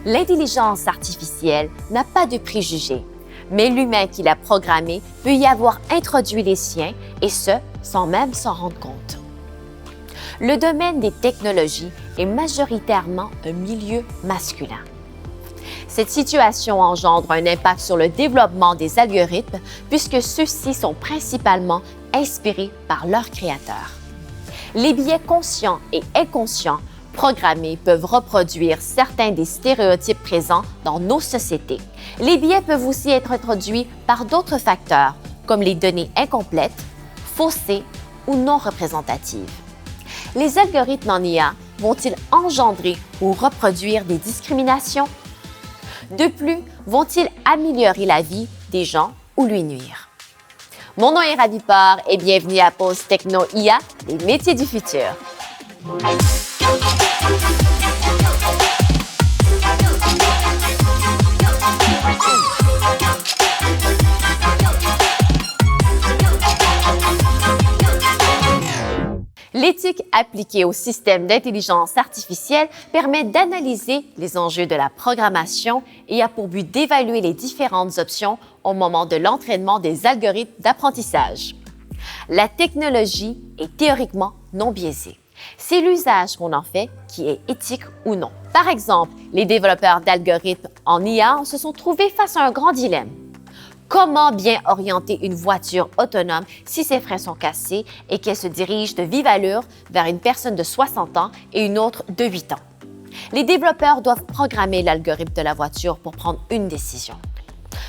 L'intelligence artificielle n'a pas de préjugés, mais l'humain qui l'a programmée peut y avoir introduit les siens, et ce, sans même s'en rendre compte. Le domaine des technologies est majoritairement un milieu masculin. Cette situation engendre un impact sur le développement des algorithmes puisque ceux-ci sont principalement inspirés par leurs créateurs. Les biais conscients et inconscients programmés peuvent reproduire certains des stéréotypes présents dans nos sociétés. Les biais peuvent aussi être introduits par d'autres facteurs, comme les données incomplètes, faussées ou non représentatives. Les algorithmes en IA vont-ils engendrer ou reproduire des discriminations? De plus, vont-ils améliorer la vie des gens ou lui nuire? Mon nom est Ravi Parr et bienvenue à Pause Techno IA, les métiers du futur. L'éthique appliquée au système d'intelligence artificielle permet d'analyser les enjeux de la programmation et a pour but d'évaluer les différentes options au moment de l'entraînement des algorithmes d'apprentissage. La technologie est théoriquement non biaisée. C'est l'usage qu'on en fait qui est éthique ou non. Par exemple, les développeurs d'algorithmes en IA se sont trouvés face à un grand dilemme. Comment bien orienter une voiture autonome si ses freins sont cassés et qu'elle se dirige de vive allure vers une personne de 60 ans et une autre de 8 ans? Les développeurs doivent programmer l'algorithme de la voiture pour prendre une décision.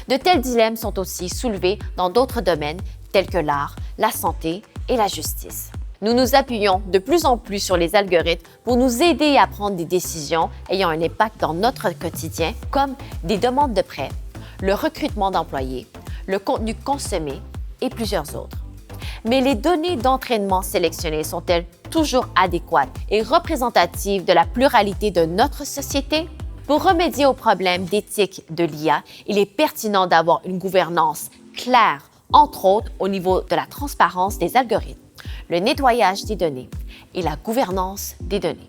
De tels dilemmes sont aussi soulevés dans d'autres domaines tels que l'art, la santé et la justice. Nous nous appuyons de plus en plus sur les algorithmes pour nous aider à prendre des décisions ayant un impact dans notre quotidien, comme des demandes de prêts, le recrutement d'employés, le contenu consommé et plusieurs autres. Mais les données d'entraînement sélectionnées sont-elles toujours adéquates et représentatives de la pluralité de notre société? Pour remédier aux problèmes d'éthique de l'IA, il est pertinent d'avoir une gouvernance claire, entre autres au niveau de la transparence des algorithmes, le nettoyage des données et la gouvernance des données.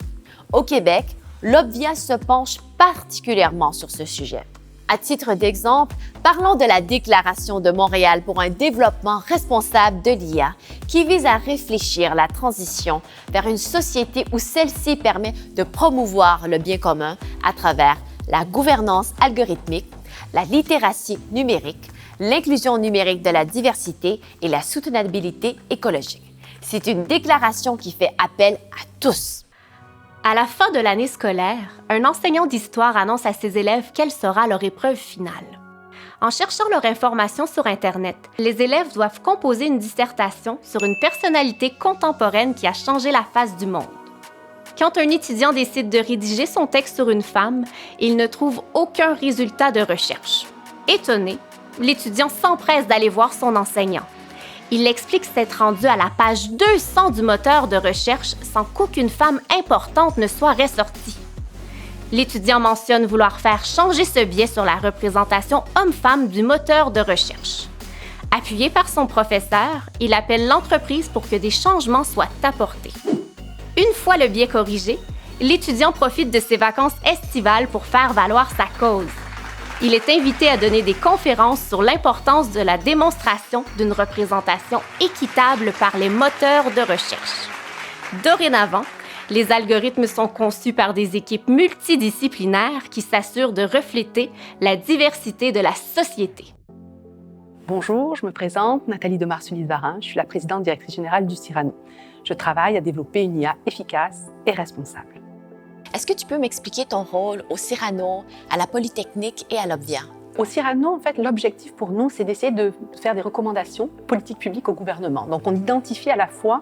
Au Québec, l'Obvia se penche particulièrement sur ce sujet. À titre d'exemple, parlons de la Déclaration de Montréal pour un développement responsable de l'IA qui vise à réfléchir la transition vers une société où celle-ci permet de promouvoir le bien commun à travers la gouvernance algorithmique, la littératie numérique, l'inclusion numérique de la diversité et la soutenabilité écologique. C'est une déclaration qui fait appel à tous. À la fin de l'année scolaire, un enseignant d'histoire annonce à ses élèves quelle sera leur épreuve finale. En cherchant leur information sur Internet, les élèves doivent composer une dissertation sur une personnalité contemporaine qui a changé la face du monde. Quand un étudiant décide de rédiger son texte sur une femme, il ne trouve aucun résultat de recherche. Étonné, l'étudiant s'empresse d'aller voir son enseignant. Il explique s'être rendu à la page 200 du moteur de recherche sans qu'aucune femme importante ne soit ressortie. L'étudiant mentionne vouloir faire changer ce biais sur la représentation homme-femme du moteur de recherche. Appuyé par son professeur, il appelle l'entreprise pour que des changements soient apportés. Une fois le biais corrigé, l'étudiant profite de ses vacances estivales pour faire valoir sa cause. Il est invité à donner des conférences sur l'importance de la démonstration d'une représentation équitable par les moteurs de recherche. Dorénavant, les algorithmes sont conçus par des équipes multidisciplinaires qui s'assurent de refléter la diversité de la société. Bonjour, je me présente, Nathalie de Marsulis-Varin, je suis la présidente directrice générale du Cyrano. Je travaille à développer une IA efficace et responsable. Est-ce que tu peux m'expliquer ton rôle au Cyrano, à la Polytechnique et à l'Obvia? Au Cyrano, en fait, l'objectif pour nous, c'est d'essayer de faire des recommandations politiques publiques au gouvernement. Donc, on identifie à la fois,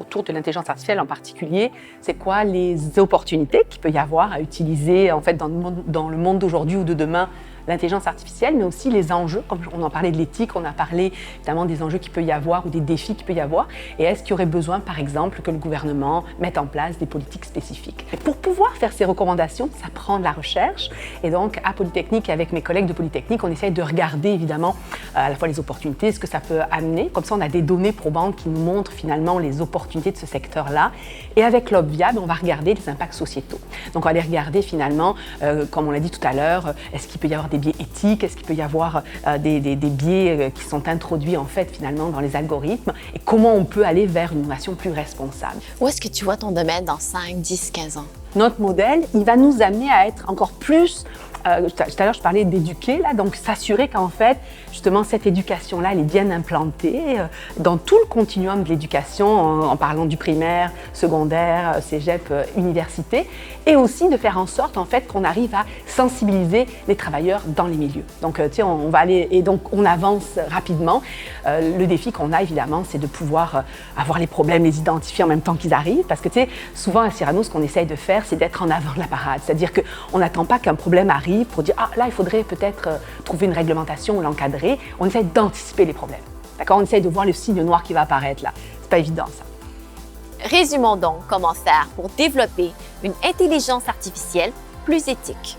autour de l'intelligence artificielle en particulier, c'est quoi les opportunités qu'il peut y avoir à utiliser, en fait, dans le monde d'aujourd'hui ou de demain, l'intelligence artificielle, mais aussi les enjeux, comme on en parlait de l'éthique, on a parlé évidemment des enjeux qu'il peut y avoir ou des défis qu'il peut y avoir, et est-ce qu'il y aurait besoin, par exemple, que le gouvernement mette en place des politiques spécifiques. Et pour pouvoir faire ces recommandations, ça prend de la recherche, et donc à Polytechnique, avec mes collègues de Polytechnique, on essaye de regarder évidemment à la fois les opportunités, ce que ça peut amener, comme ça on a des données probantes qui nous montrent finalement les opportunités de ce secteur-là, et avec l'Obviable, on va regarder les impacts sociétaux. Donc on va aller regarder finalement, comme on l'a dit tout à l'heure, est-ce qu'il peut y avoir des biais éthiques, est-ce qu'il peut y avoir des biais qui sont introduits en fait finalement dans les algorithmes, et comment on peut aller vers une innovation plus responsable. Où est-ce que tu vois ton domaine dans 5, 10, 15 ans? Notre modèle, il va nous amener à être encore plus, tout à l'heure je parlais d'éduquer, là, donc s'assurer qu'en fait, justement, cette éducation-là, elle est bien implantée dans tout le continuum de l'éducation, en parlant du primaire, secondaire, cégep, université, et aussi de faire en sorte, en fait, qu'on arrive à sensibiliser les travailleurs dans les milieux. Donc, tu sais, on va aller, et donc on avance rapidement. Le défi qu'on a, évidemment, c'est de pouvoir avoir les problèmes, les identifier en même temps qu'ils arrivent, parce que, tu sais, souvent à Cyrano, ce qu'on essaye de faire, c'est d'être en avant de la parade, c'est-à-dire qu'on n'attend pas qu'un problème arrive pour dire « Ah, là, il faudrait peut-être trouver une réglementation ou l'encadrer ». On essaie d'anticiper les problèmes, d'accord? On essaie de voir le signe noir qui va apparaître là. C'est pas évident, ça. Résumons donc comment faire pour développer une intelligence artificielle plus éthique.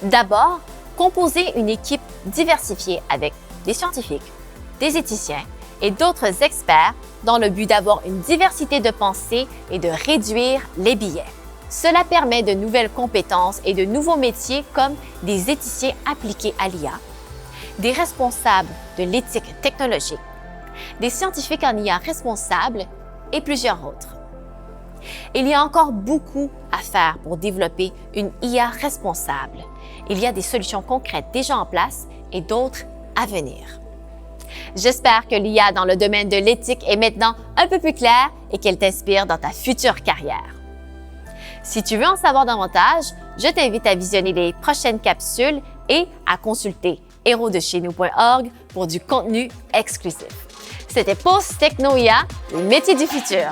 D'abord, composer une équipe diversifiée avec des scientifiques, des éthiciens et d'autres experts dans le but d'avoir une diversité de pensée et de réduire les biais. Cela permet de nouvelles compétences et de nouveaux métiers comme des éthiciens appliqués à l'IA, des responsables de l'éthique technologique, des scientifiques en IA responsables et plusieurs autres. Il y a encore beaucoup à faire pour développer une IA responsable. Il y a des solutions concrètes déjà en place et d'autres à venir. J'espère que l'IA dans le domaine de l'éthique est maintenant un peu plus claire et qu'elle t'inspire dans ta future carrière. Si tu veux en savoir davantage, je t'invite à visionner les prochaines capsules et à consulter héros-de-chez-nous.org pour du contenu exclusif. C'était Pause Techno IA, les métiers du futur.